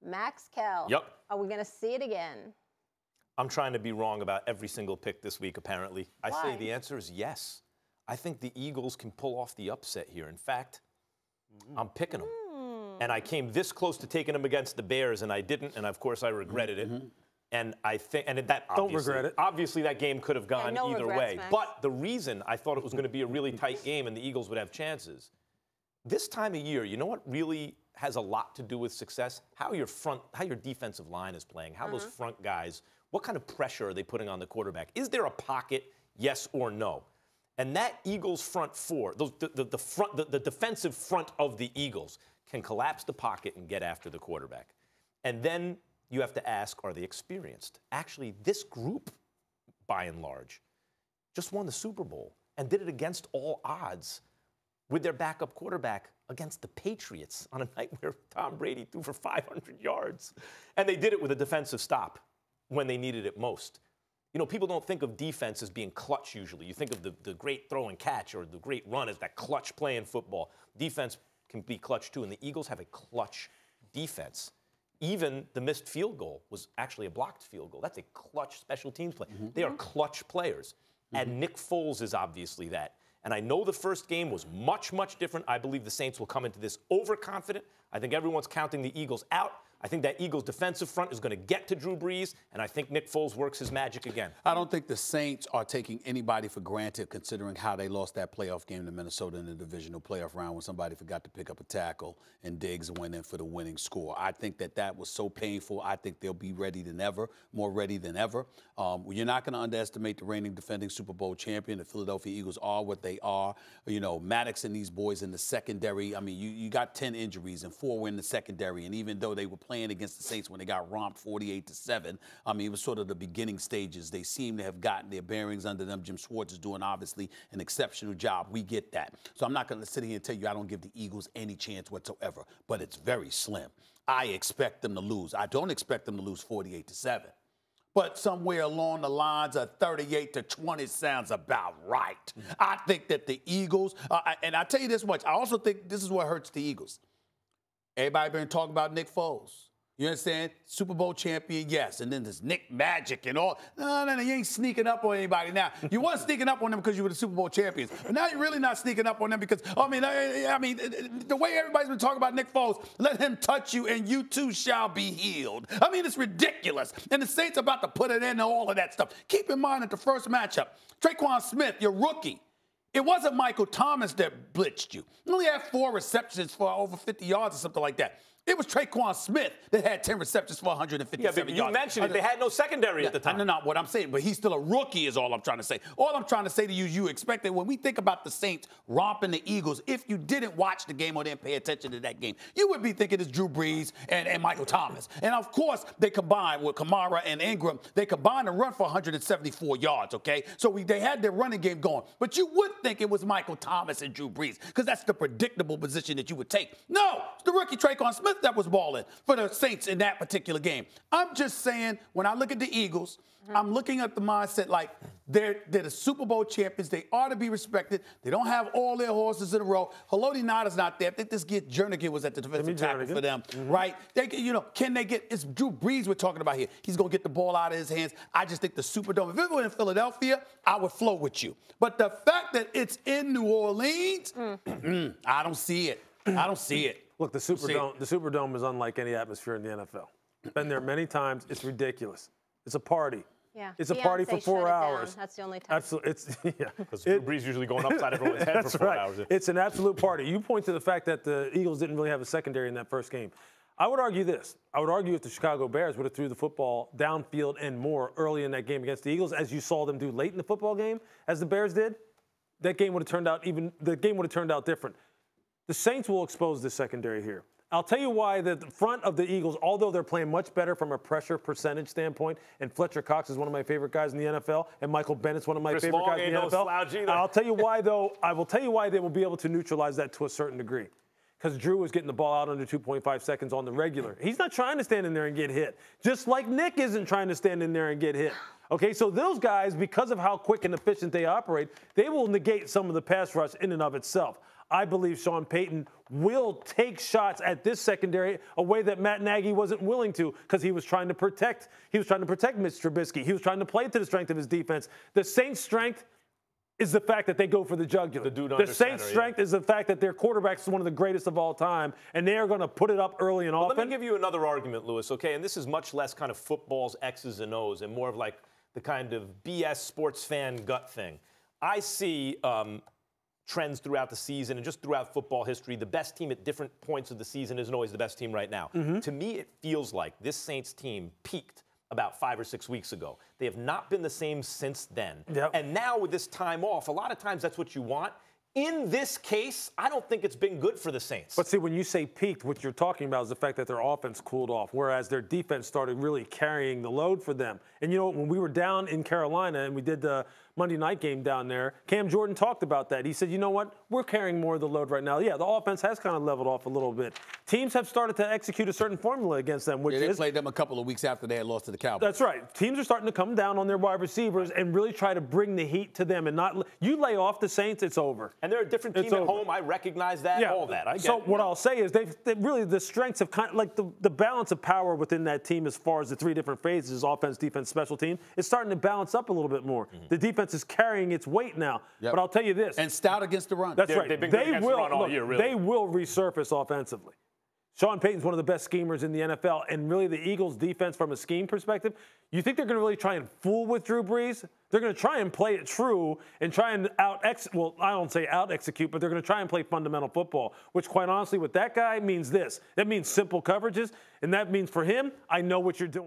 Max Kell. Yep. Are we going to see it again? I'm trying to be wrong about every single pick this week, apparently. Why? I say the answer is yes. I think the Eagles can pull off the upset here. In fact, I'm picking them. And I came this close to taking them against the Bears, and I didn't, and of course I regretted it. And I think, and that don't regret it. Obviously, that game could have gone no either regrets, way. Max. But the reason I thought it was going to be a really tight game and the Eagles would have chances, this time of year, you know what really has a lot to do with success? How your defensive line is playing, how those front guys, what kind of pressure are they putting on the quarterback? Is there a pocket, yes or no? And that Eagles front four, the defensive front of the Eagles, can collapse the pocket and get after the quarterback. And then you have to ask, are they experienced? Actually, this group, by and large, just won the Super Bowl and did it against all odds with their backup quarterback against the Patriots on a night where Tom Brady threw for 500 yards. And they did it with a defensive stop when they needed it most. You know, people don't think of defense as being clutch usually. You think of the great throw and catch or the great run as that clutch play in football. Defense can be clutch too, and the Eagles have a clutch defense. Even the missed field goal was actually a blocked field goal. That's a clutch special teams play. They are clutch players. And Nick Foles is obviously that. And I know the first game was much, much different. I believe the Saints will come into this overconfident. I think everyone's counting the Eagles out. I think that Eagles defensive front is going to get to Drew Brees, and I think Nick Foles works his magic again. I don't think the Saints are taking anybody for granted considering how they lost that playoff game to Minnesota in the divisional playoff round when somebody forgot to pick up a tackle and Diggs went in for the winning score. I think that was so painful. I think they'll be ready than ever, more ready than ever. You're not going to underestimate the reigning defending Super Bowl champion. The Philadelphia Eagles are what they are. You know, Maddox and these boys in the secondary. I mean, you got 10 injuries and 4 were in the secondary, and even though they were playing against the Saints when they got romped 48-7. I mean, it was sort of the beginning stages. They seem to have gotten their bearings under them. Jim Schwartz is doing, obviously, an exceptional job. We get that. So I'm not going to sit here and tell you I don't give the Eagles any chance whatsoever, but it's very slim. I expect them to lose. I don't expect them to lose 48-7. But somewhere along the lines of 38-20 sounds about right. I think that the Eagles, and I'll tell you this much, I also think this is what hurts the Eagles. Everybody been talking about Nick Foles. You understand? Super Bowl champion, yes. And then there's Nick Magic and all. No, you ain't sneaking up on anybody now. You weren't sneaking up on them because you were the Super Bowl champions. But now you're really not sneaking up on them because, I mean, the way everybody's been talking about Nick Foles, let him touch you and you too shall be healed. I mean, it's ridiculous. And the Saints are about to put it in and all of that stuff. Keep in mind that the first matchup, Traquan Smith, your rookie, it wasn't Michael Thomas that blitzed you. He only had 4 receptions for over 50 yards or something like that. It was Traquan Smith that had 10 receptions for 157 yards. Yeah, but you mentioned it. They had no secondary at the time. No, not what I'm saying, but he's still a rookie is all I'm trying to say. All I'm trying to say to you, you expect that when we think about the Saints romping the Eagles, if you didn't watch the game or didn't pay attention to that game, you would be thinking it's Drew Brees and Michael Thomas. And, of course, they combined with Kamara and Ingram. They combined to run for 174 yards, okay? So they had their running game going. But you would think it was Michael Thomas and Drew Brees because that's the predictable position that you would take. No, it's the rookie Traquan Smith that was balling for the Saints in that particular game. I'm just saying, when I look at the Eagles, I'm looking at the mindset like they're the Super Bowl champions. They ought to be respected. They don't have all their horses in a row. Haloti Ngata's not there. I think this kid Jernigan was at the defensive tackle for them, right? Can they get, it's Drew Brees we're talking about here. He's going to get the ball out of his hands. I just think the Superdome, if it were in Philadelphia, I would flow with you. But the fact that it's in New Orleans, I don't see it. I don't see it. Look, the Superdome is unlike any atmosphere in the NFL. Been there many times. It's ridiculous. It's a party. Yeah. It's a party for 4 hours. That's the only time. Absolutely. Because Drew Brees usually going upside everyone's head for 4 hours. It's an absolute party. You point to the fact that the Eagles didn't really have a secondary in that first game. I would argue this. I would argue if the Chicago Bears would have threw the football downfield and more early in that game against the Eagles, as you saw them do late in the football game, as the Bears did, that game would have turned out different. The Saints will expose the secondary here. I'll tell you why the front of the Eagles, although they're playing much better from a pressure percentage standpoint, and Fletcher Cox is one of my favorite guys in the NFL, and Michael Bennett's one of my favorite guys in the NFL. I'll tell you why, though. I will tell you why they will be able to neutralize that to a certain degree. Because Drew was getting the ball out under 2.5 seconds on the regular. He's not trying to stand in there and get hit. Just like Nick isn't trying to stand in there and get hit. Okay, so those guys, because of how quick and efficient they operate, they will negate some of the pass rush in and of itself. I believe Sean Payton will take shots at this secondary a way that Matt Nagy wasn't willing to, because he was trying to protect Mitch Trubisky. He was trying to play to the strength of his defense. The Saints' strength is the fact that they go for the jugular. The Saints' strength is the fact that their quarterback is one of the greatest of all time, and they are going to put it up early and often. Let me give you another argument, Lewis, okay? And this is much less kind of football's X's and O's and more of like the kind of BS sports fan gut thing. I see trends throughout the season and just throughout football history. The best team at different points of the season isn't always the best team right now. To me, it feels like this Saints team peaked about 5 or 6 weeks ago. They have not been the same since then. Yep. And now with this time off, a lot of times that's what you want. In this case, I don't think it's been good for the Saints. But see, when you say peaked, what you're talking about is the fact that their offense cooled off, whereas their defense started really carrying the load for them. And, you know, when we were down in Carolina and we did the Monday night game down there, Cam Jordan talked about that. He said, you know what, we're carrying more of the load right now. Yeah, the offense has kind of leveled off a little bit. Teams have started to execute a certain formula against them, which they played them a couple of weeks after they had lost to the Cowboys. That's right. Teams are starting to come down on their wide receivers and really try to bring the heat to them and not – you lay off the Saints, it's over. And they're a different team at home. I recognize that, all that. I get so it. What I'll say is they really, the strengths have kind of, like the balance of power within that team as far as the three different phases, offense, defense, special team, is starting to balance up a little bit more. The defense is carrying its weight now. But I'll tell you this. And stout against the run. That's right. They've been good against the run all year, really. They will resurface offensively. Sean Payton's one of the best schemers in the NFL, and really the Eagles' defense from a scheme perspective, you think they're going to really try and fool with Drew Brees? They're going to try and play it true and try and well, I don't say out-execute, but they're going to try and play fundamental football, which quite honestly with that guy means this. That means simple coverages, and that means for him, I know what you're doing.